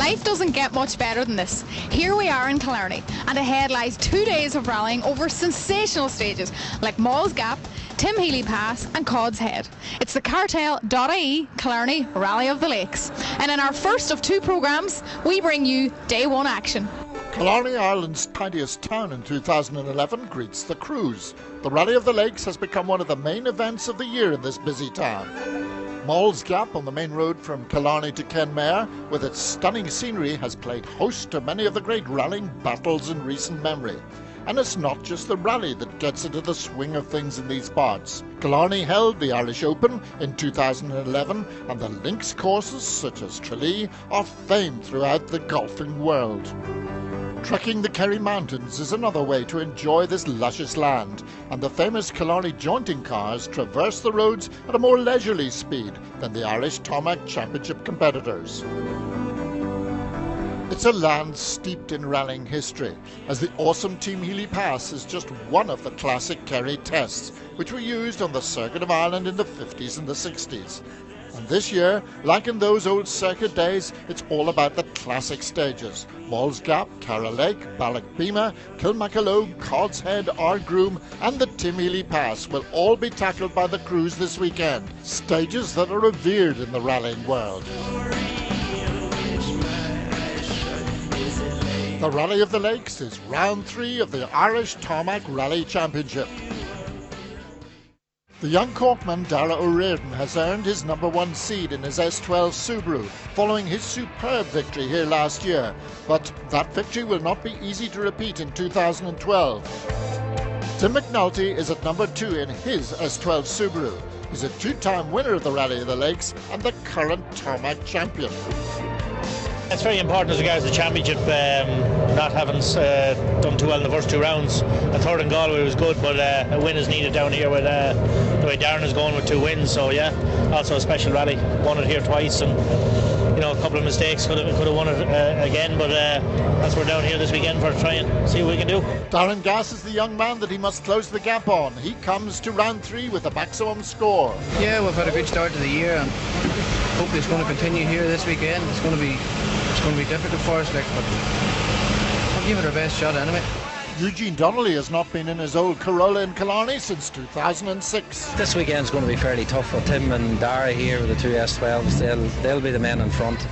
Life doesn't get much better than this. Here we are in Killarney, and ahead lies 2 days of rallying over sensational stages like Mauls Gap, Tim Healy Pass and Cod's Head. It's the Cartel.ie Killarney Rally of the Lakes. And in our first of 2 programmes, we bring you Day 1 action. Killarney, Ireland's tidiest town in 2011, greets the cruise. The Rally of the Lakes has become one of the main events of the year in this busy town. Mauls Gap on the main road from Killarney to Kenmare, with its stunning scenery, has played host to many of the great rallying battles in recent memory. And it's not just the rally that gets into the swing of things in these parts. Killarney held the Irish Open in 2011, and the links courses such as Tralee are famed throughout the golfing world. Trekking the Kerry Mountains is another way to enjoy this luscious land, and the famous Killarney jointing cars traverse the roads at a more leisurely speed than the Irish Tarmac Championship competitors. It's a land steeped in rallying history, as the awesome Tim Healy Pass is just one of the classic Kerry tests, which were used on the Circuit of Ireland in the 50s and the 60s. And this year, like in those old circuit days, it's all about the classic stages. Mauls Gap, Cara Lake, Ballagbeema, Kilmacalogue, Cod's Head, Ardgroom and the Tim Healy Pass will all be tackled by the crews this weekend. Stages that are revered in the rallying world. The Rally of the Lakes is round 3 of the Irish Tarmac Rally Championship. The young Corkman Dara O'Riordan has earned his #1 seed in his S12 Subaru, following his superb victory here last year. But that victory will not be easy to repeat in 2012. Tim McNulty is at #2 in his S12 Subaru. He's a 2-time winner of the Rally of the Lakes and the current Tarmac champion. It's very important as regards the championship, not having done too well in the first 2 rounds. A third in Galway was good, but a win is needed down here with the way Darren is going with 2 wins. So yeah, also a special rally. Won it here twice, and you know, a couple of mistakes, could have won it again, but that's we're down here this weekend for try and see what we can do. Darren Gass is the young man that he must close the gap on. He comes to round 3 with a maximum score. Yeah, we've had a good start to the year, and hopefully it's going to continue here this weekend. It's going to be difficult for us, like, but we'll give it our best shot anyway. Eugene Donnelly has not been in his old Corolla in Killarney since 2006. This weekend's going to be fairly tough for Tim and Dara here with the 2 S12s. They'll be the men in front.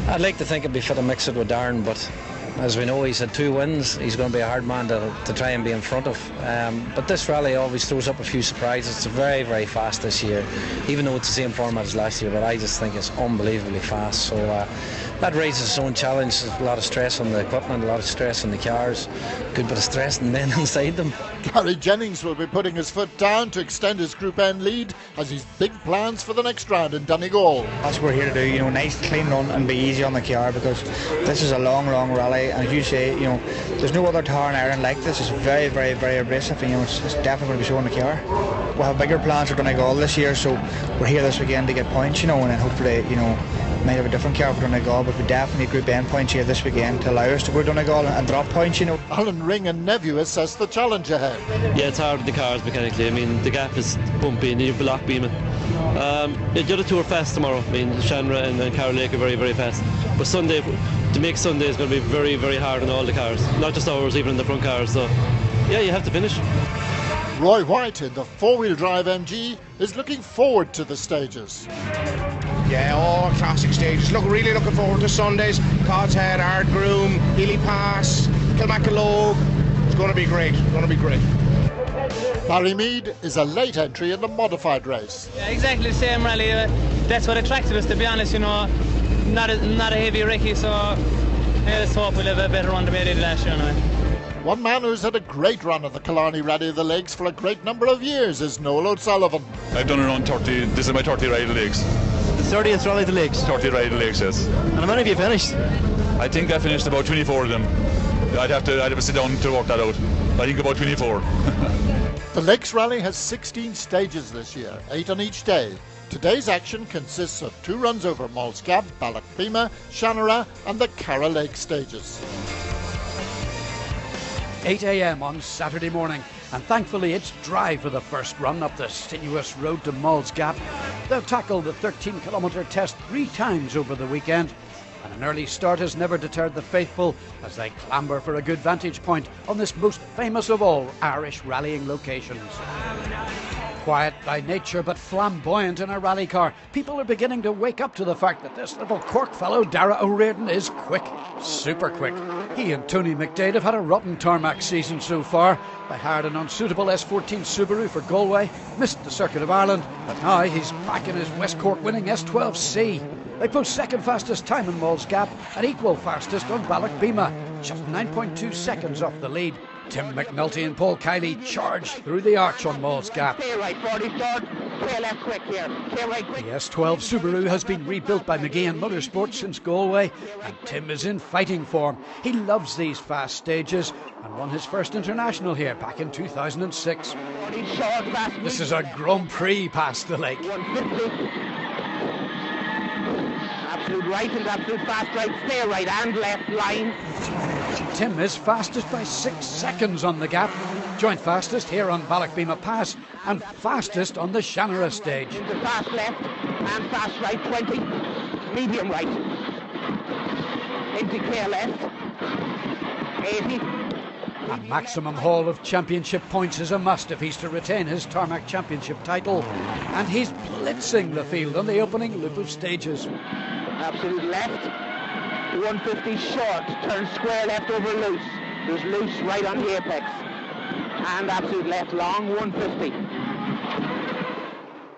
I'd like to think it'd be fit to mix it with Darren, but as we know, he's had 2 wins. He's going to be a hard man to try and be in front of. But this rally always throws up a few surprises. It's very, very fast this year, even though it's the same format as last year, but I just think it's unbelievably fast. So that raises its own challenge. There's a lot of stress on the equipment, a lot of stress on the cars, good bit of stress on the men inside them. Gary Jennings will be putting his foot down to extend his Group N lead, as he's big plans for the next round in Donegal. That's what we're here to do, you know, nice clean run and be easy on the car, because this is a long rally, and as you say, you know, there's no other tower in Ireland like this. It's very, very, very abrasive, and you know, it's definitely going to be showing the car. We'll have bigger plans for Donegal this year, so we're here this weekend to get points, you know, and then hopefully, you know, might have a different car for Donegal, but we definitely need Group N points here this weekend to allow us to go to Donegal and drop points, you know. Alan Ring and Nephew assess the challenge ahead. Yeah, it's hard with the cars mechanically. I mean, the gap is bumpy and you have Ballagbeema. The other 2 are fast tomorrow. I mean, Shanra and Cara Lake are very, very fast. But Sunday, to make Sunday is going to be very, very hard on all the cars, not just ours, even in the front cars. So, yeah, you have to finish. Roy White in the 4-wheel drive MG is looking forward to the stages. Yeah, all classic stages. Really looking forward to Sundays. Cod's Head, Ardgroom, Healy Pass, Kilmacalogue. It's going to be great. It's going to be great. Barry Mead is a late entry in the modified race. Yeah, exactly the same rally. That's what attracted us, to be honest. You know, not a heavy Ricky, so yeah, let's hope we'll have a better run than we did last year anyway. One man who's had a great run at the Killarney Rally of the Lakes for a great number of years is Noel O'Sullivan. I've done around 30, this is my 30th Rally of the Lakes. The 30th Rally of the Lakes? 30th Rally of the Lakes, yes. And how many have you finished? I think I finished about 24 of them. I'd have to sit down to work that out. I think about 24. The Lakes Rally has 16 stages this year, 8 on each day. Today's action consists of 2 runs over Mauls Gap, Ballagbeema, Shanara and the Cara Lake stages. 8 a.m. on Saturday morning, and thankfully it's dry for the first run up the sinuous road to Mauls Gap. They'll tackle the 13-kilometre test 3 times over the weekend. and an early start has never deterred the faithful as they clamber for a good vantage point on this most famous of all Irish rallying locations. Quiet by nature but flamboyant in a rally car, people are beginning to wake up to the fact that this little Cork fellow, Dara O'Riordan, is quick, super quick. He and Tony McDade have had a rotten tarmac season so far. They hired an unsuitable S14 Subaru for Galway, missed the Circuit of Ireland, but now he's back in his West Cork winning S12C. They post second fastest time in Moll's Gap and equal fastest on Ballagbeema, just 9.2 seconds off the lead. Tim McNulty and Paul Kiley charge through the arch on Moll's Gap. Stay right, 43rd, stay left quick here, stay right quick. The S12 Subaru has been rebuilt by McGeehan Motorsports since Galway, and Tim is in fighting form. He loves these fast stages and won his first international here back in 2006. This is a Grand Prix past the lake. 150. Absolute right and absolute fast right, stay right and left line. Tim is fastest by 6 seconds on the gap, joint fastest here on Ballagbeema Pass and fastest on the Shanara stage. Into fast left and fast right, 20, medium right. Into clear left, 80. A maximum haul of championship points is a must if he's to retain his tarmac championship title, and he's blitzing the field on the opening loop of stages. Absolute left, 150 short, turn square left over loose. There's loose right on the apex. And absolute left long, 150.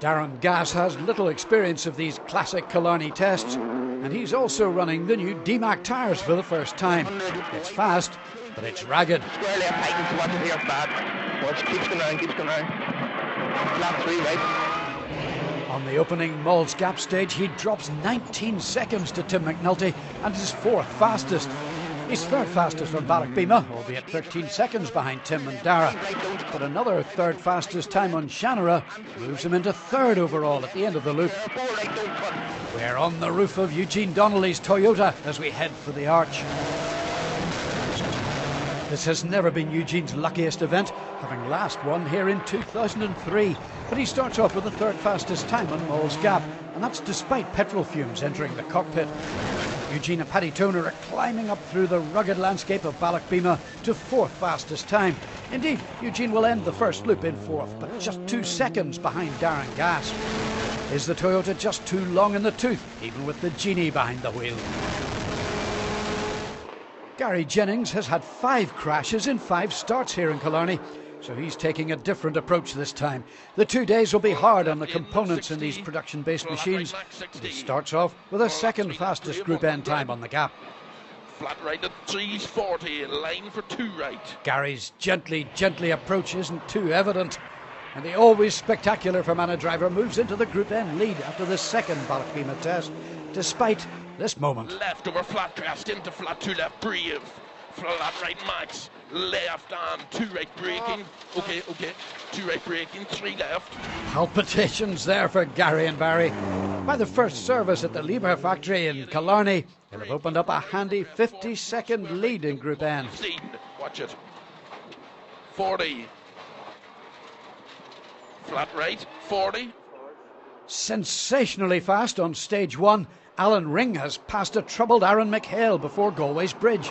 Darren Gass has little experience of these classic Killarney tests, and he's also running the new DMAC tyres for the first time. It's fast, but it's ragged. Square left, tightens, watch it here, flat. Watch, keeps going on, keeps going on. Flat 3 right. On the opening Moll's Gap stage, he drops 19 seconds to Tim McNulty and is fourth fastest. He's third fastest on Ballagbeema, albeit 13 seconds behind Tim and Dara. But another third fastest time on Shanara moves him into third overall at the end of the loop. We're on the roof of Eugene Donnelly's Toyota as we head for the arch. This has never been Eugene's luckiest event, having last won here in 2003. But he starts off with the third fastest time on Moll's Gap, and that's despite petrol fumes entering the cockpit. Eugene and Paddy Toner are climbing up through the rugged landscape of Ballagbeema to fourth fastest time. Indeed, Eugene will end the first loop in fourth, but just 2 seconds behind Darren Gass. Is the Toyota just too long in the tooth, even with the genie behind the wheel? Gary Jennings has had 5 crashes in 5 starts here in Killarney, so he's taking a different approach this time. The 2 days will be hard on the components in these production-based machines. He starts off with a second fastest Group N time on the gap. Flat right at 3:40, line for 2 right. Gary's gently approach isn't too evident, and the always spectacular Fermanagh driver moves into the Group N lead after the second Ballagbeema test, despite this moment. Left over flat crest into flat 2 left, brave. Flat right max, left on 2 right braking. Okay, 2 right braking, 3 left. Palpitations there for Gary and Barry. By the first service at the Liebherr factory in Killarney, they'll have opened up a handy 50-second lead in Group N. Watch it. 40. Flat right, 40. Sensationally fast on stage 1. Alan Ring has passed a troubled Aaron McHale before Galway's Bridge.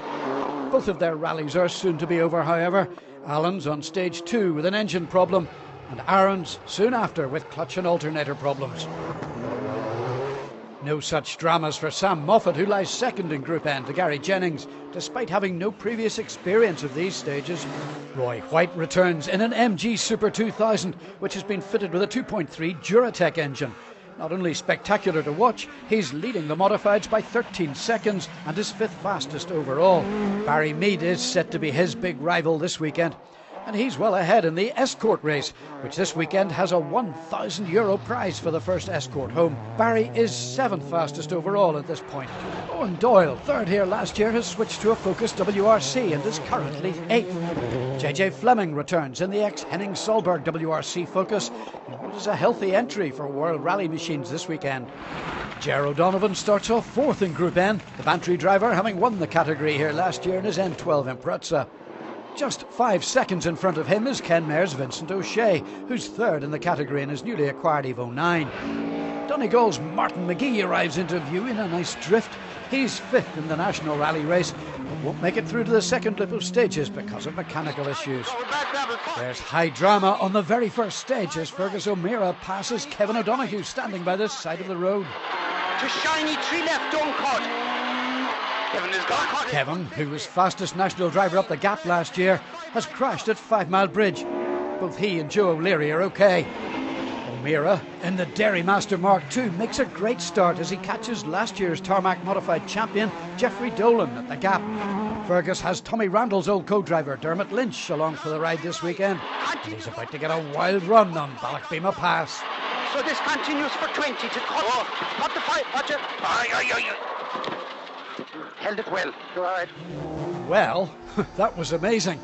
Both of their rallies are soon to be over, however. Alan's on stage 2 with an engine problem, and Aaron's soon after with clutch and alternator problems. No such dramas for Sam Moffat, who lies second in Group N to Gary Jennings, despite having no previous experience of these stages. Roy White returns in an MG Super 2000, which has been fitted with a 2.3 Duratec engine. Not only spectacular to watch, he's leading the modifieds by 13 seconds and is 5th fastest overall. Barry Mead is set to be his big rival this weekend, and he's well ahead in the Escort race, which this weekend has a €1,000 prize for the first Escort home. Barry is 7th fastest overall at this point. Owen Doyle, third here last year, has switched to a Focus WRC and is currently 8th. JJ Fleming returns in the ex-Henning Solberg WRC Focus, and what is a healthy entry for World Rally Machines this weekend. Ger O'Donovan starts off 4th in Group N, the Bantry driver having won the category here last year in his N12 Impreza. Just 5 seconds in front of him is Kenmare's Vincent O'Shea, who's 3rd in the category in his newly acquired Evo 9. Donegal's Martin McGee arrives into view in a nice drift. He's 5th in the national rally race, but won't make it through to the second lip of stages because of mechanical issues. There's high drama on the very first stage as Fergus O'Meara passes Kevin O'Donoghue standing by the side of the road. To shiny 3 left, don't cut. Kevin is gone. Kevin, who was fastest national driver up the gap last year, has crashed at 5 Mile Bridge. Both he and Joe O'Leary are okay. O'Meara, in the Dairymaster Mark II, makes a great start as he catches last year's tarmac modified champion Jeffrey Dolan at the gap. Fergus has Tommy Randall's old co-driver Dermot Lynch along for the ride this weekend, and he's about to get a wild run on Ballochbeema Pass. So this continues for 20 to cut. Cut the fight, watch it. Held it well. Go ahead. Well, that was amazing.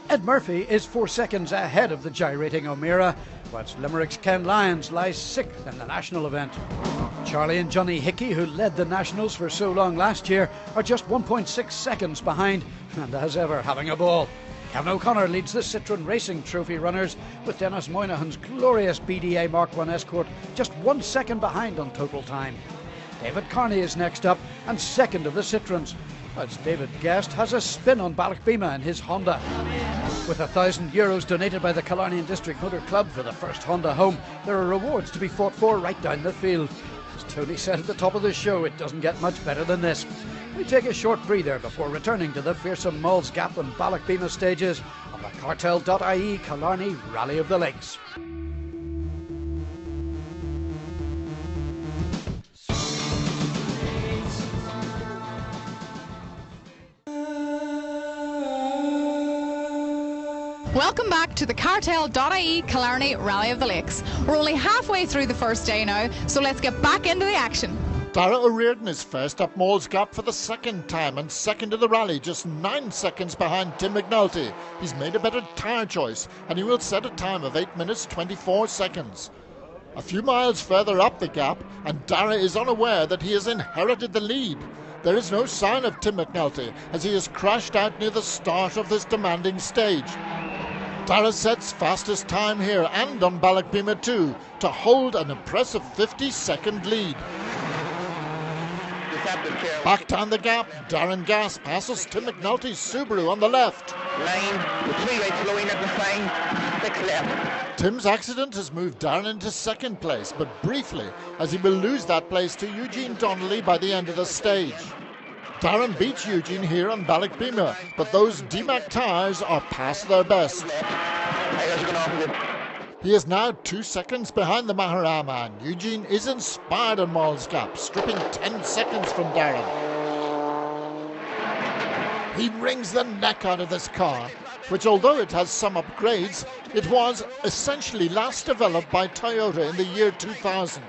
Ed Murphy is 4 seconds ahead of the gyrating O'Meara, whilst Limerick's Ken Lyons lies 6th in the national event. Charlie and Johnny Hickey, who led the nationals for so long last year, are just 1.6 seconds behind, and as ever having a ball. Kevin O'Connor leads the Citroën Racing Trophy runners, with Dennis Moynihan's glorious BDA Mark I Escort just 1 second behind on total time. David Carney is next up and second of the Citroens, as David Guest has a spin on Ballochbeema in his Honda. With €1,000 donated by the Killarney District Motor Club for the first Honda home, there are rewards to be fought for right down the field. As Tony said at the top of the show, it doesn't get much better than this. We take a short breather before returning to the fearsome Malls Gap and Ballochbeema stages on the Cartel.ie Killarney Rally of the Lakes. Welcome back to the Cartel.ie Killarney Rally of the Lakes. We're only halfway through the first day now, so let's get back into the action. Dara O'Riordan is first up Malls Gap for the second time and second in the rally, just 9 seconds behind Tim McNulty. He's made a better tyre choice and he will set a time of 8 minutes 24 seconds. A few miles further up the gap and Dara is unaware that he has inherited the lead. There is no sign of Tim McNulty as he has crashed out near the start of this demanding stage. Dara sets fastest time here and on Ballochbeema too to hold an impressive 50-second lead. Back down the gap, Darren Gass passes Tim McNulty's Subaru on the left. Line, the 3 right flowing at the sign, 6 left. Tim's accident has moved Darren into second place, but briefly, as he will lose that place to Eugene Donnelly by the end of the stage. Darren beats Eugene here on Ballochbeema, but those DMAC tyres are past their best. He is now 2 seconds behind the Maharama, and Eugene is inspired on Malls Gap, stripping 10 seconds from Darren. He wrings the neck out of this car, which although it has some upgrades, it was essentially last developed by Toyota in the year 2000.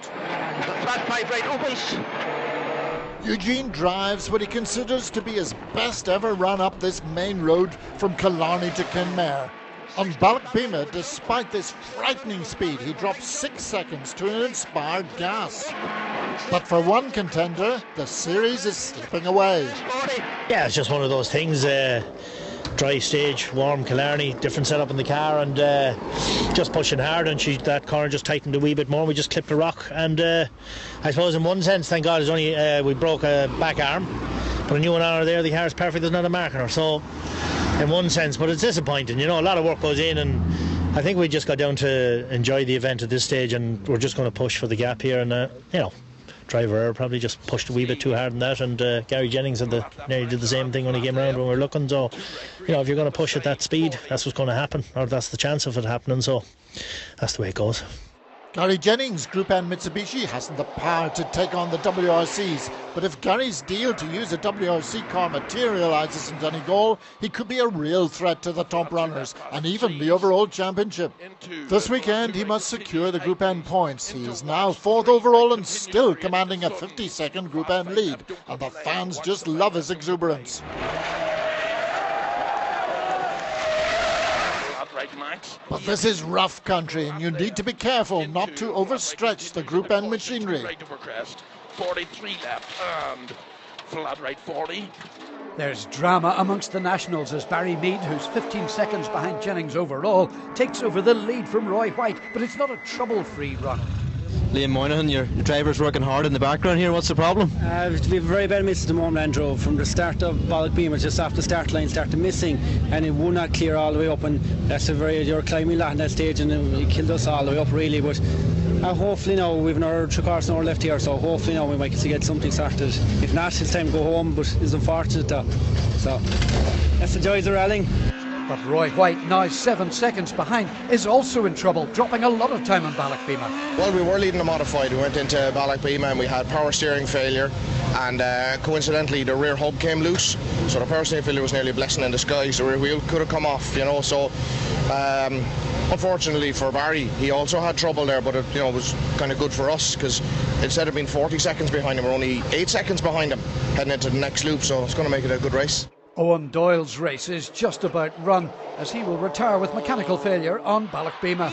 Eugene drives what he considers to be his best ever run up this main road from Killarney to Kenmare. On Ballochbeema, despite this frightening speed, he drops 6 seconds to an inspired Gas. But for one contender, the series is slipping away. Yeah, it's just one of those things. Dry stage, warm Killarney, different setup in the car, and just pushing hard, and that corner just tightened a wee bit more. We just clipped a rock, and I suppose in one sense, thank God, it's only we broke a back arm, but a new one on her there. The car is perfect. There's not a mark on her, so in one sense, but it's disappointing. You know, a lot of work goes in, and I think we just got down to enjoy the event at this stage, and we're just going to push for the gap here, and you know. Driver probably just pushed a wee bit too hard on that, and Gary Jennings nearly did the same thing when he came around when we were looking. So, you know, if you're going to push at that speed, that's what's going to happen, or that's the chance of it happening. So that's the way it goes. Gary Jennings' Group N Mitsubishi hasn't the power to take on the WRCs, but if Gary's deal to use a WRC car materialises in Donegal, he could be a real threat to the top runners and even the overall championship. This weekend he must secure the Group N points. He is now 4th overall and still commanding a 50-second Group N lead, and the fans just love his exuberance. But this is rough country, and you need to be careful not to overstretch the Group N machinery. 43 left and flat right 40. There's drama amongst the nationals as Barry Mead, who's 15 seconds behind Jennings overall, takes over the lead from Roy White, but it's not a trouble-free run. Liam Moynihan, your driver's working hard in the background here. What's the problem? We have very bad misses the moment and drove from the start of Ballagbeamer, just after the start line, started missing, and it would not clear all the way up. And that's you're climbing a lot in that stage, and it killed us all the way up, really. But hopefully now we've another 3 cars an hour left here, so hopefully now we might get something started. If not, it's time to go home, but it's unfortunate though. So that's the joys of rallying. But Roy White, now 7 seconds behind, is also in trouble, dropping a lot of time on Ballagbeamer. Well, we were leading the modified. We went into Ballagbeamer and we had power steering failure, and coincidentally the rear hub came loose, so the power steering failure was nearly a blessing in disguise. The rear wheel could have come off, you know, so unfortunately for Barry, he also had trouble there, but it was kind of good for us, because instead of being 40 seconds behind him, we're only 8 seconds behind him heading into the next loop, so it's going to make it a good race. Owen Doyle's race is just about run, as he will retire with mechanical failure on Ballagbeamer.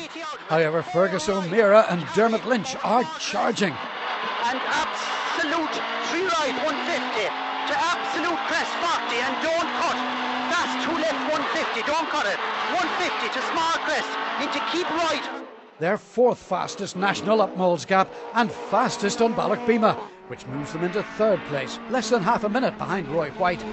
However, Fergus O'Meara and Dermot Lynch are charging. And absolute 3 right 150 to absolute crest 40, and don't cut. Fast 2 left 150, don't cut it. 150 to small crest into keep right. Their 4th fastest national up Moll's Gap and fastest on Ballagbeamer, which moves them into 3rd place, less than half a minute behind Roy White.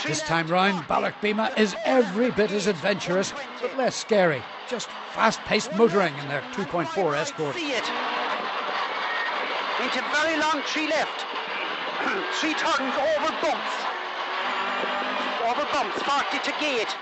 This time round, Ballagbeamer is every bit as adventurous, but less scary. Just fast-paced motoring in their 2.4 Escort. See it. Into very long 3 left. 3 turns over bumps. Over bumps, 40 to gate.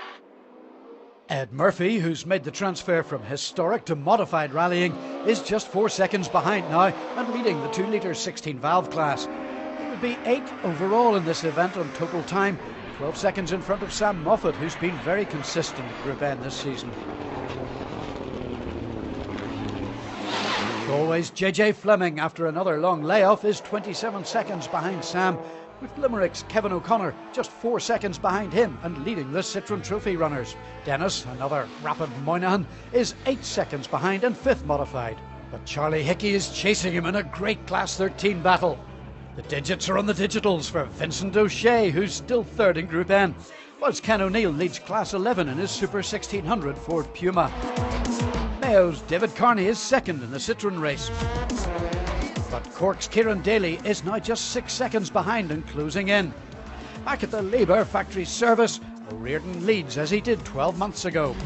Ed Murphy, who's made the transfer from historic to modified rallying, is just 4 seconds behind now and leading the 2-litre 16-valve class. It would be 8th overall in this event on total time, 12 seconds in front of Sam Moffat, who's been very consistent at Group N this season. Always JJ Fleming, after another long layoff, is 27 seconds behind Sam, with Limerick's Kevin O'Connor just 4 seconds behind him and leading the Citroen Trophy runners. Dennis, another rapid Moynihan, is 8 seconds behind and 5th modified. But Charlie Hickey is chasing him in a great Class 13 battle. The digits are on the digitals for Vincent O'Shea, who's still 3rd in Group N, whilst Ken O'Neill leads Class 11 in his Super 1600 Ford Puma. Mayo's David Carney is 2nd in the Citroen race. But Cork's Kieran Daly is now just 6 seconds behind and closing in. Back at the Labour factory service, O'Riordan leads as he did 12 months ago.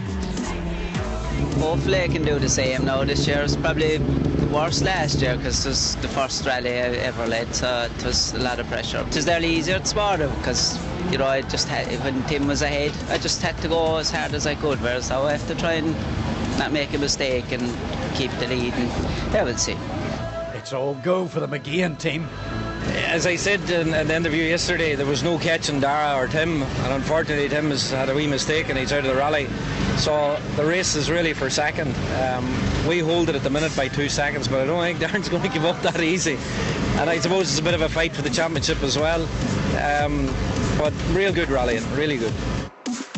Hopefully I can do the same now. This year was probably the worst last year because it was the first rally I ever led, so it was a lot of pressure. It was nearly easier at Sparta because, I just had, when Tim was ahead, I just had to go as hard as I could, whereas now I have to try and not make a mistake and keep the lead, and we'll see. It's all go for the McGeehan team. As I said in the interview yesterday, there was no catching Dara or Tim, and unfortunately Tim has had a wee mistake and he's out of the rally. So the race is really for 2nd. We hold it at the minute by 2 seconds, but I don't think Darren's going to give up that easy. And I suppose it's a bit of a fight for the championship as well. But real good rallying, really good.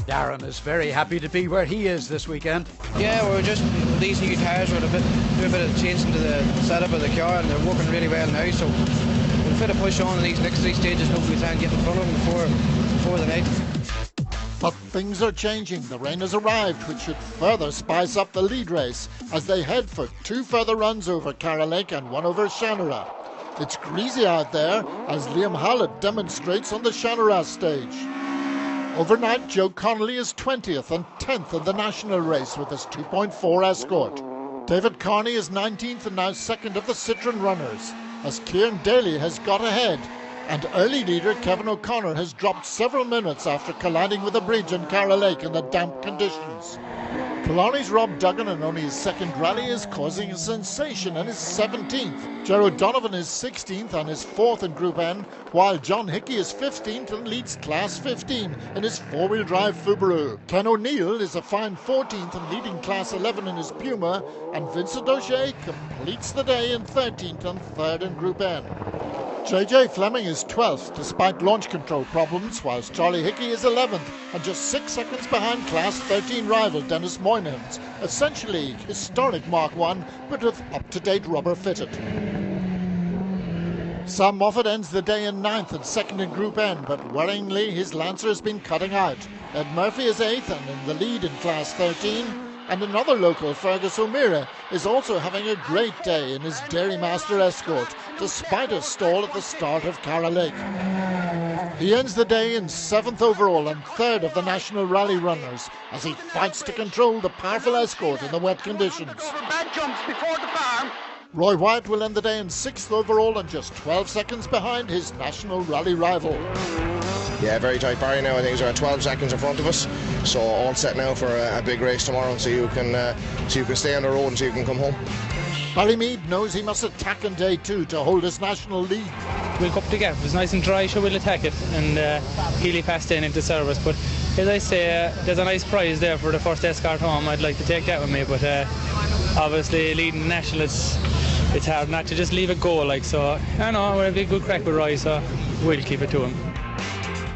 Darren is very happy to be where he is this weekend. Yeah, we're just these new tyres with do a bit of change into the setup of the car, and they're working really well now, so we'll fit a push on in these next 3 stages, hopefully try and get in front of them before the night. But things are changing. The rain has arrived, which should further spice up the lead race as they head for 2 further runs over Carrolake and 1 over Shanara. It's greasy out there as Liam Hallett demonstrates on the Shanara stage. Overnight, Joe Connolly is 20th and 10th in the national race with his 2.4 Escort. David Carney is 19th and now 2nd of the Citroen runners, as Kieran Daly has got ahead, and early leader Kevin O'Connor has dropped several minutes after colliding with a bridge in Carrolake in the damp conditions. Killarney's Rob Duggan, in only his 2nd rally, is causing a sensation and is 17th. Gerard Donovan is 16th and is 4th in Group N, while John Hickey is 15th and leads Class 15 in his 4-wheel drive Subaru. Ken O'Neill is a fine 14th and leading Class 11 in his Puma, and Vincent O'Shea completes the day in 13th and 3rd in Group N. JJ Fleming is 12th despite launch control problems, whilst Charlie Hickey is 11th and just 6 seconds behind Class 13 rival Dennis Moynihan's essentially historic Mark 1 but with up-to-date rubber fitted. Sam Moffat ends the day in 9th and 2nd in Group N, but worryingly his Lancer has been cutting out. Ed Murphy is 8th and in the lead in Class 13. And another local, Fergus O'Meara, is also having a great day in his Dairymaster Escort, despite a stall at the start of Cara Lake. He ends the day in 7th overall and 3rd of the National Rally Runners as he fights to control the powerful Escort in the wet conditions. Bad jumps before the farm. Roy White will end the day in 6th overall and just 12 seconds behind his National Rally rival. Yeah, very tight. Barry now I think is 12 seconds in front of us, so all set now for a big race tomorrow, so you can stay on the road and so you can come home. Barry Mead knows he must attack in day 2 to hold his national lead. We'll go up the gap. It's nice and dry, so we'll attack it, and Healy passed in into service. But as I say, there's a nice prize there for the first Escort home. I'd like to take that with me, but obviously leading the national, it's hard not to just leave it go. So I know we'll have a good crack with Roy, so we'll keep it to him.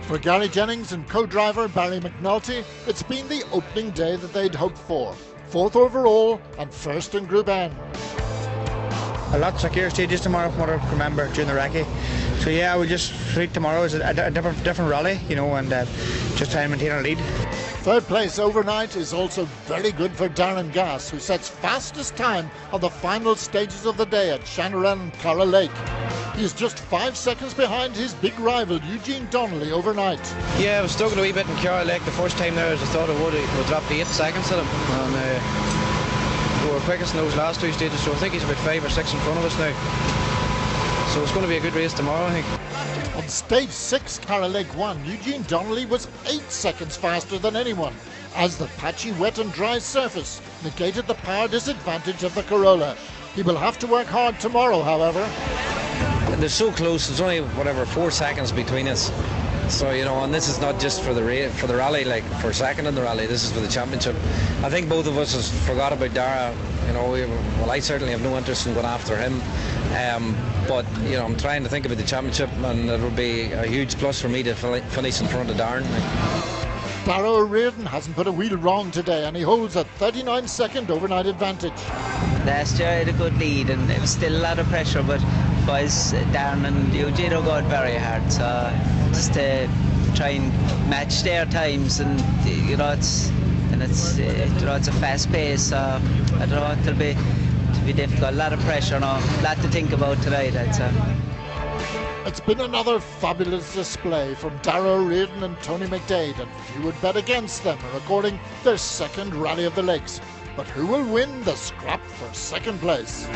For Gary Jennings and co-driver Barry McNulty, it's been the opening day that they'd hoped for. 4th overall and 1st in Group N. A lot trickier stages tomorrow from what I remember during the recce. So yeah, we'll just treat tomorrow as a different rally, and just try and maintain our lead. 3rd place overnight is also very good for Darren Gass, who sets fastest time on the final stages of the day at Shannon and Cara Lake. He is just 5 seconds behind his big rival Eugene Donnelly overnight. Yeah, I was struggling a wee bit in Cara Lake the first time there, as I thought I would drop the 8 seconds at him. And we were quickest in those last 2 stages, so I think he's about 5 or 6 in front of us now. So it's going to be a good race tomorrow, I think. On stage 6, Cara Lake 1, Eugene Donnelly was 8 seconds faster than anyone, as the patchy wet and dry surface negated the power disadvantage of the Corolla. He will have to work hard tomorrow, however. They're so close, there's only 4 seconds between us. So, and this is not just for the rally, for second in the rally, this is for the championship. I think both of us has forgot about Dara. I certainly have no interest in going after him. But I'm trying to think about the championship, and it will be a huge plus for me to finish in front of Darren. Dara O'Riordan hasn't put a wheel wrong today, and he holds a 39-second overnight advantage. Last year I had a good lead, and it was still a lot of pressure, but boys, Darren and Eugene are going very hard, so just to try and match their times, and it's a fast pace, so I don't know, it'll be difficult, a lot of pressure now, a lot to think about tonight, I'd say. It's been another fabulous display from Dara O'Riordan and Tony McDade, and few would bet against them, recording their 2nd Rally of the Lakes. But who will win the scrap for 2nd place?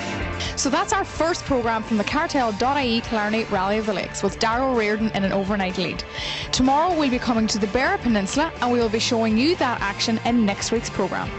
So that's our first programme from the Cartel.ie Killarney Rally of the Lakes, with Dara O'Riordan in an overnight lead. Tomorrow we'll be coming to the Beara Peninsula, and we will be showing you that action in next week's programme.